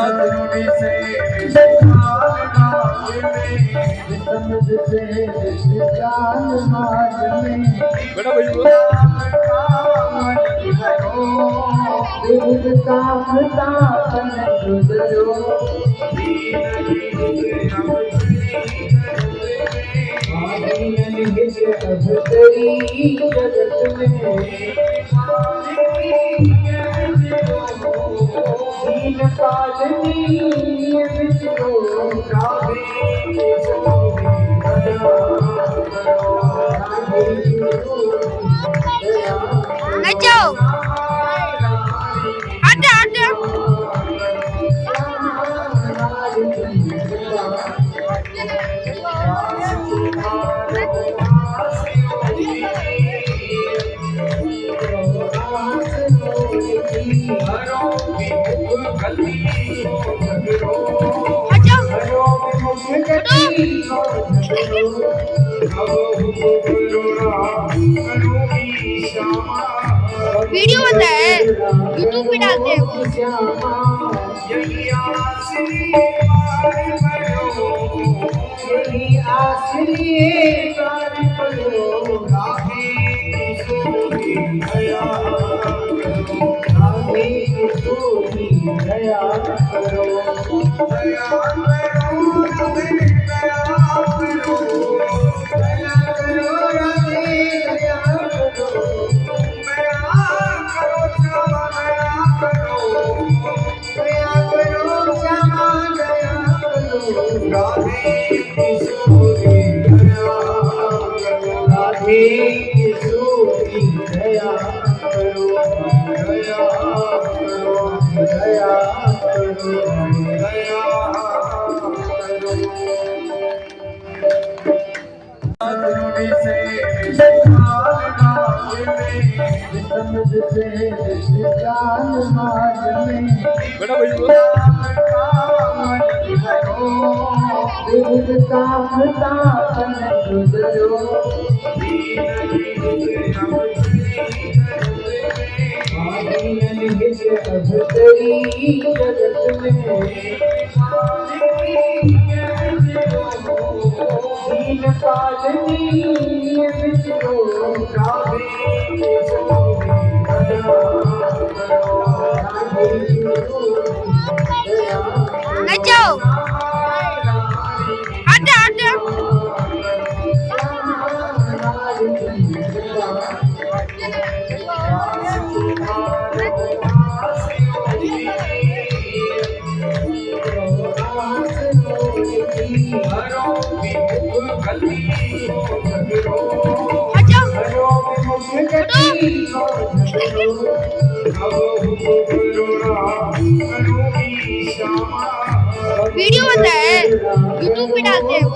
से समझ से बेटा जगत में Ngaco, ada. वीडियो बनता है यूट्यूब पे डालते हैं Ngaco, ada. वीडियो बनता है यूट्यूब पे डालते हैं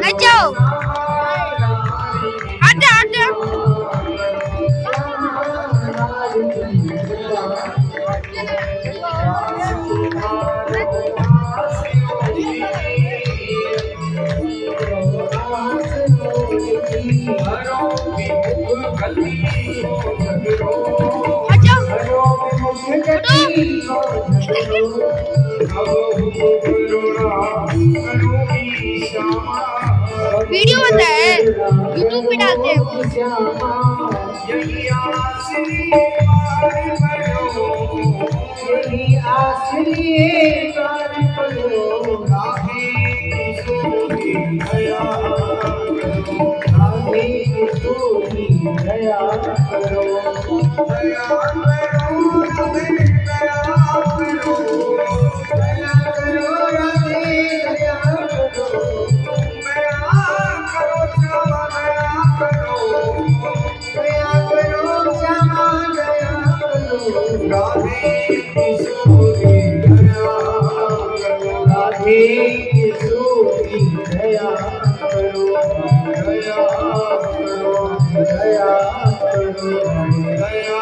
Ngaco, ada. वीडियो बनता है, यूट्यूब पे डालते हैं वो। यही आसरी कार करो राधे किशोरी दया करो राधे किशोरी दया करो दया करो राधे दया करो दया करो राधे दया करो दया करो श्यामा दया करो दया करो श्यामा दया करो राधे किशोरी दया करो राधे किशोरी दया करो दया करो दया करो दया